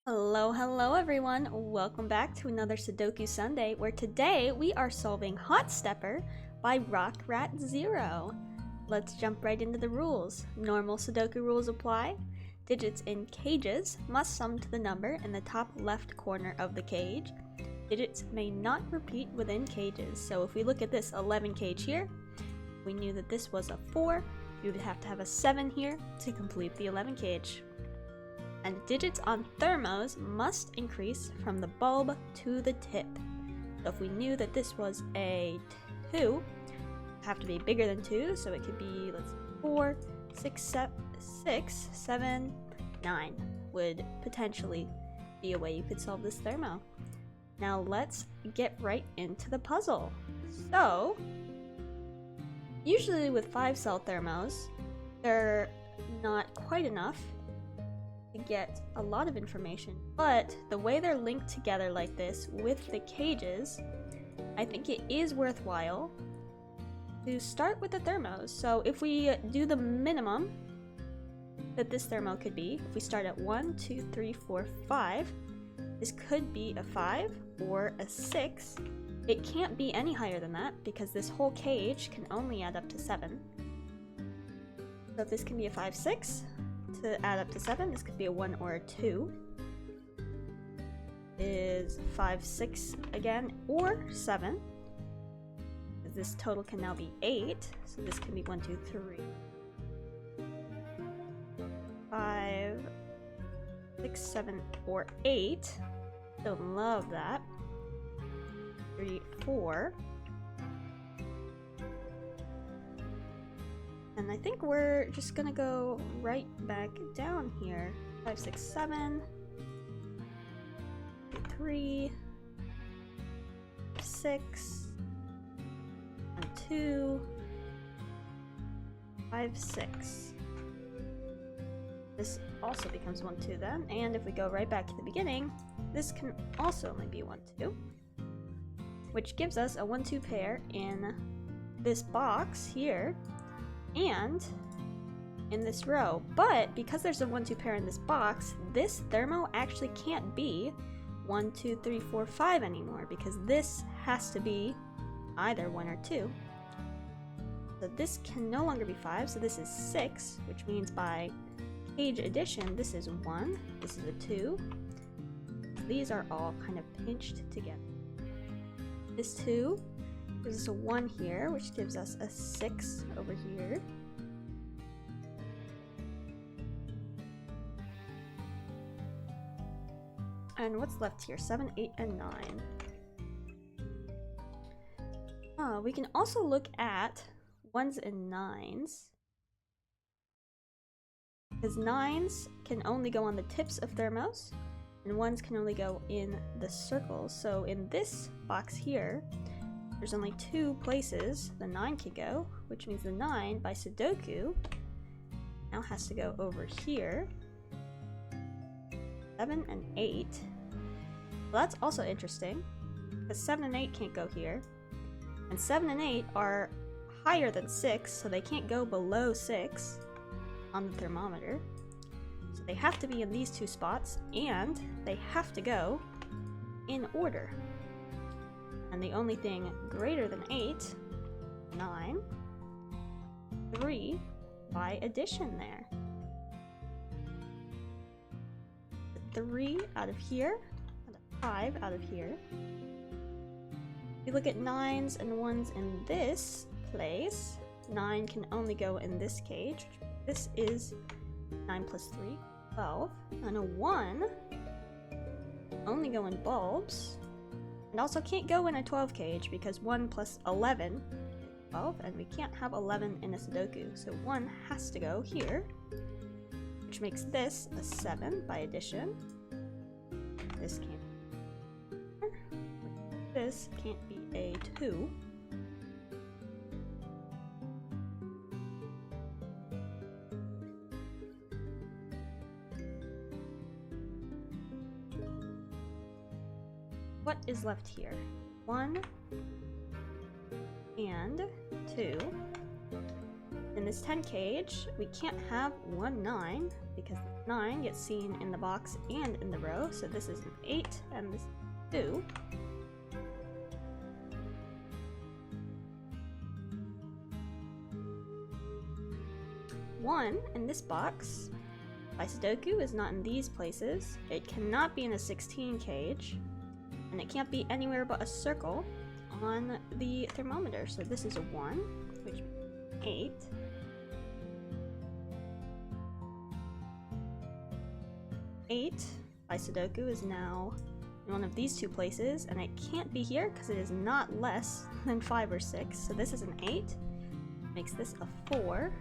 Hello everyone! Welcome back to another Sudoku Sunday, where today we are solving Hot Stepper by Rock Rat Zero. Let's jump right into the rules. Normal Sudoku rules apply. Digits in cages must sum to the number in the top left corner of the cage. Digits may not repeat within cages. So if we look at this 11 cage here, we knew that this was a 4. We would have to have a 7 here to complete the 11 cage. And digits on thermos must increase from the bulb to the tip. So if we knew that this was a 2, it would have to be bigger than 2, so it could be, let's see, 4, 6, 7, 9 would potentially be a way you could solve this thermo. Now let's get right into the puzzle. So, usually with 5-cell thermos, they're not quite enough to get a lot of information, but the way they're linked together like this with the cages, I think it is worthwhile to start with the thermos. So if we do the minimum that this thermo could be, if we start at 1, 2, 3, 4, 5, this could be a 5 or a 6. It can't be any higher than that because this whole cage can only add up to 7. So if this can be a 5, 6, to add up to 7, this could be a 1 or a 2. Is 5, 6 again, or 7. This total can now be 8, so this can be 1, 2, 3, 5, 6, 7, or 8. Don't love that. 3, 4. And I think we're just gonna go right back down here. 5, 6, 7, 3, 6, and 2, 5, 6. This also becomes 1, 2 then, and if we go right back to the beginning, this can also only be 1, 2, which gives us a 1, 2 pair in this box here and in this row. But because there's a 1, 2 pair in this box, this thermo actually can't be 1, 2, 3, 4, 5 anymore, because this has to be either 1 or 2. So this can no longer be 5, so this is 6, which means by cage addition, this is 1, this is a 2. These are all kind of pinched together. This 2 gives us a 1 here, which gives us a 6 over here. And what's left here? 7, 8, and 9. We can also look at 1s and 9s, because 9s can only go on the tips of thermos, and 1s can only go in the circles. So in this box here, there's only 2 places the 9 can go, which means the 9 by Sudoku now has to go over here. 7 and 8. Well, that's also interesting, because 7 and 8 can't go here, and 7 and 8 are higher than 6, so they can't go below 6 on the thermometer. So they have to be in these 2 spots, and they have to go in order. And the only thing greater than 8, 9, 3 by addition there. 3 out of here, and a 5 out of here. If you look at 9s and 1s in this place, 9 can only go in this cage. This is 9 plus 3, 12. And a 1 only go in bulbs. And also can't go in a 12 cage because 1 plus 11 is 12, and we can't have 11 in a Sudoku. So 1 has to go here, which makes this a 7 by addition. This can't be 4. This can't be a 2. What is left here? 1 and 2. In this 10 cage, we can't have 1, 9 because 9 gets seen in the box and in the row, so this is an 8 and this is 2. One in this box by Sudoku is not in these places. It cannot be in a 16 cage, and it can't be anywhere but a circle on the thermometer. So this is a 1, which means 8. Eight by Sudoku is now in one of these two places, and it can't be here because it is not less than 5 or 6. So this is an 8. Makes this a 4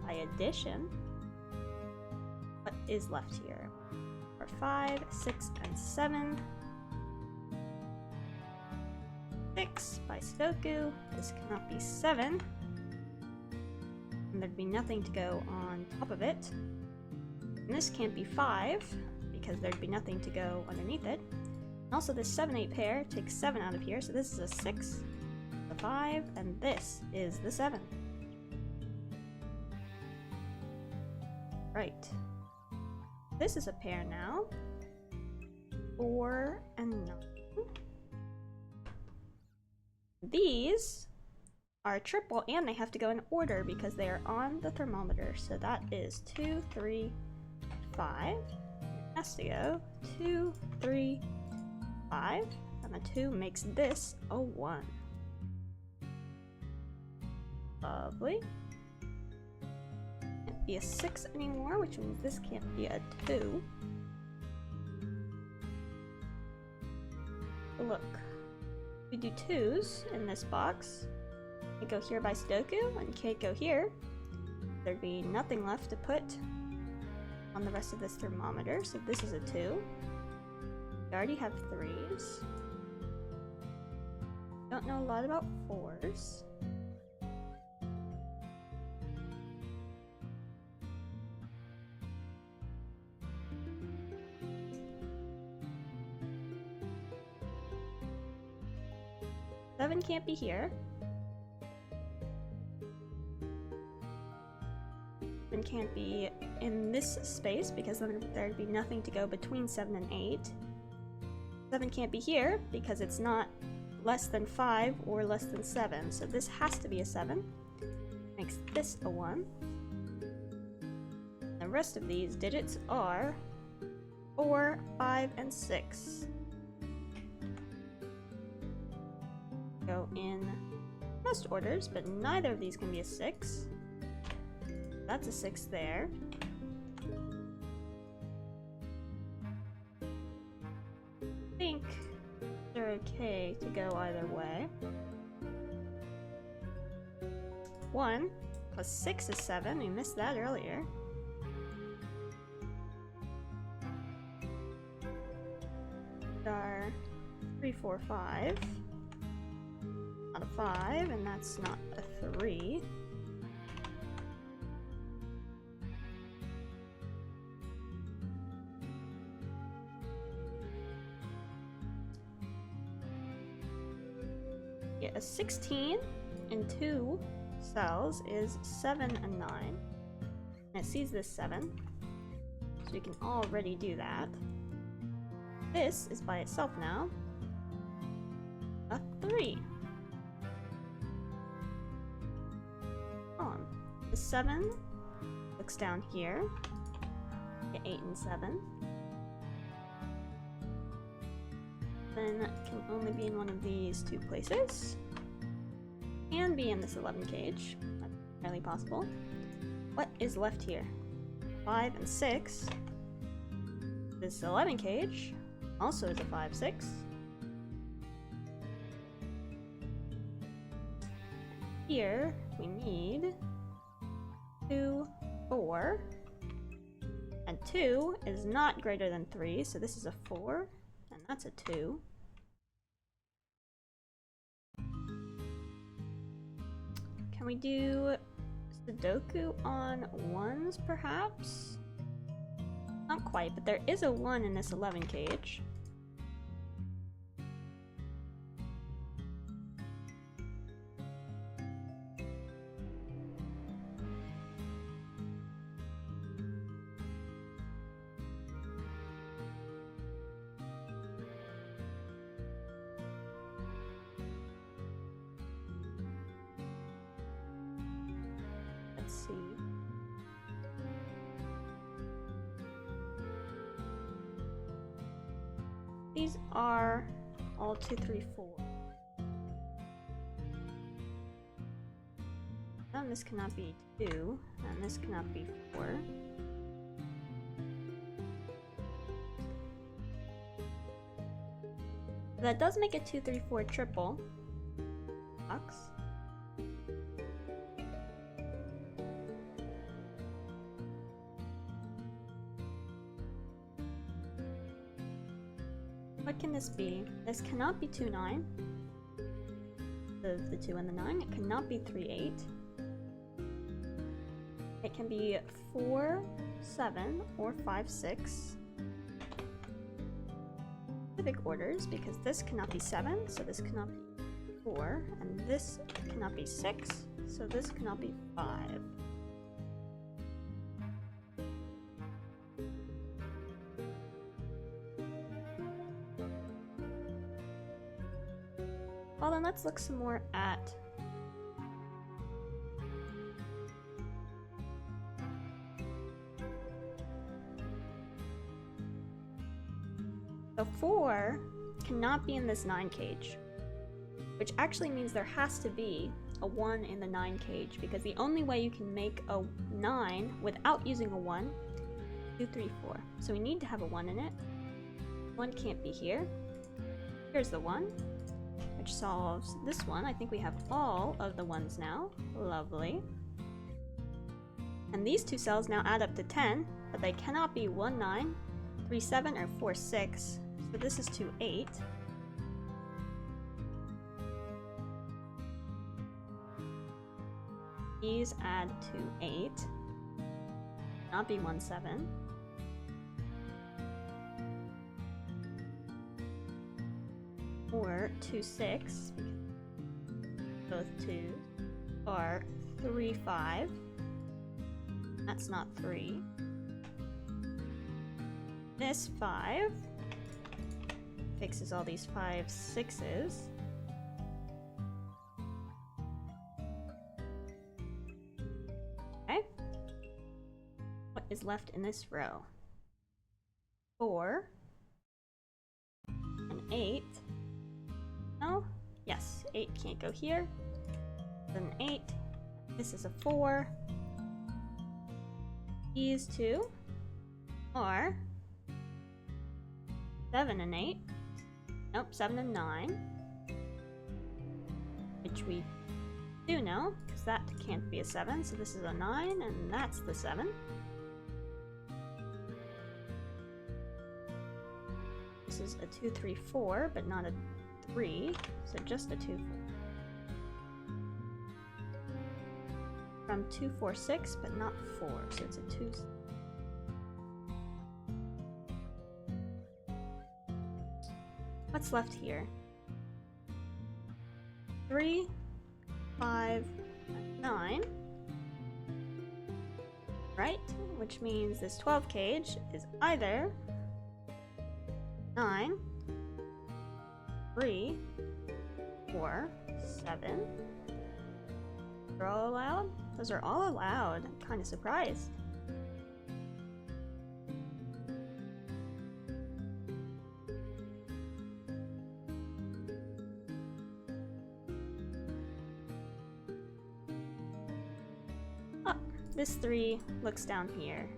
by addition. What is left here? 4, 5, 6, and 7. 6 by Sudoku. This cannot be 7. And there'd be nothing to go on top of it. And this can't be 5, because there'd be nothing to go underneath it. And also this 7-8 pair takes 7 out of here, so this is a 6, the 5, and this is the 7. Right. This is a pair now. 4 and 9. These are a triple, and they have to go in order because they are on the thermometer. So that is 2, 3, 5. It has to go 2, 3, 5, and the 2 makes this a 1. Lovely. Can't be a 6 anymore, which means this can't be a 2. But look, we do 2s in this box. Can't go here by Sudoku, and can't go here. There'd be nothing left to put on the rest of this thermometer, so this is a 2. We already have 3s. Don't know a lot about 4s. Seven can't be here. And can't be in this space because then there'd be nothing to go between 7 and 8. 7 can't be here because it's not less than 5 or less than 7, so this has to be a 7. Makes this a 1. The rest of these digits are 4, 5, and 6. Go in most orders, but neither of these can be a 6. That's a 6 there. I think they're okay to go either way. 1 plus 6 is 7. We missed that earlier. Are 3, 4, 5. Not a 5, and that's not a 3. Yeah, a 16 in 2 cells is 7 and 9. And it sees this 7, so we can already do that. This is by itself now a 3. The 7 looks down here. Get 8 and 7. Then it can only be in one of these two places. Can be in this 11 cage. That's entirely possible. What is left here? 5 and 6. This 11 cage also is a 5, 6. Here we need 2, 4, and 2 is not greater than 3, so this is a 4, and that's a 2. Can we do Sudoku on 1s, perhaps? Not quite, but there is a 1 in this 11 cage. see. These are all 2, 3, 4. And this cannot be 2, and this cannot be 4. That does make a 2, 3, 4 triple box. What can this be? This cannot be 2, 9. The 2 and the 9. It cannot be 3, 8. It can be 4, 7, or 5, 6. Specific orders, because this cannot be 7, so this cannot be 4, and this cannot be 6, so this cannot be 5. Well, then let's look some more at the 4 cannot be in this 9 cage, which actually means there has to be a 1 in the 9 cage, because the only way you can make a 9 without using a 1 is 2, 3, 4. So we need to have a 1 in it. 1 can't be here. Here's the 1, which solves this one. I think we have all of the 1s now. Lovely. And these two cells now add up to 10, but they cannot be 1, 9, 3, 7, or 4, 6. So this is 2, 8. These add to 8. Not be 1, 7. Or 2, 6. Both 2s are 3, 5. That's not 3. This 5 fixes all these 5, 6s. Okay. What is left in this row? 4 and 8. No? Yes, 8 can't go here. Then 8. This is a 4. These two are 7 and 8. Nope, 7 and 9. Which we do know, because that can't be a 7, so this is a 9, and that's the 7. This is a 2, 3, 4, but not a 3, so just a 2, 4. From 2, 4, 6, but not 4, so it's a 2. What's left here? 3, 5, 9. Right? Which means this 12 cage is either 9, 3, 4, 7. They're all allowed? Those are all allowed. I'm kind of surprised. Oh, this 3 looks down here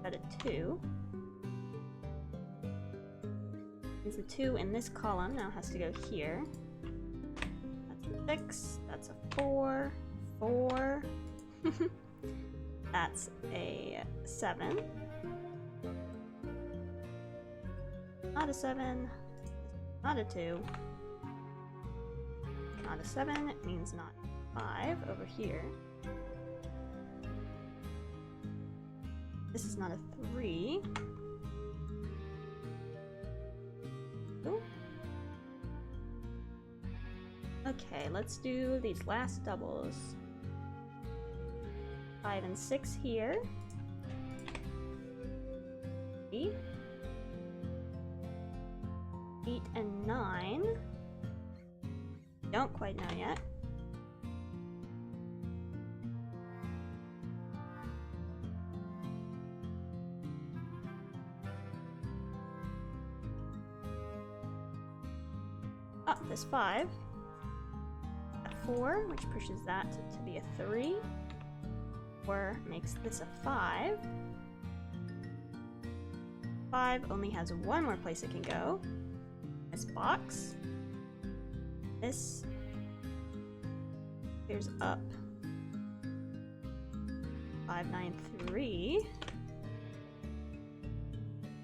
at a 2. Means the 2 in this column now has to go here. That's a 6. That's a 4. 4. That's a 7. Not a 7. Not a 2. Not a 7. It means not 5 over here. This is not a 3. Ooh. Okay, let's do these last doubles. 5 and 6 here. 8 and 9. Don't quite know yet. Oh, this 5. A 4, which pushes that to be a 3. 4 makes this a 5. 5 only has one more place it can go. This box. This goes up. 5, 9, 3.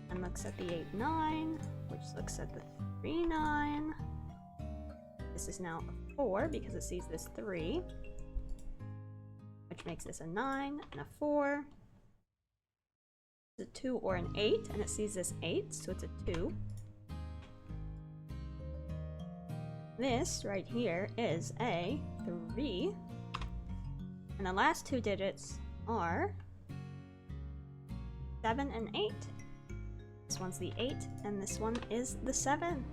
And looks at the 8, 9, which looks at the 3, 9. This is now a 4 because it sees this 3, which makes this a 9 and a 4. It's a 2 or an 8, and it sees this 8, so it's a 2. This right here is a 3. And the last 2 digits are 7 and 8. This one's the 8, and this one is the 7.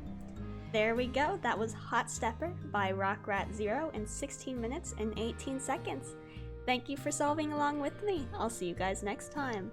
There we go. That was Hot Stepper by RockRat0 in 16 minutes and 18 seconds. Thank you for solving along with me. I'll see you guys next time.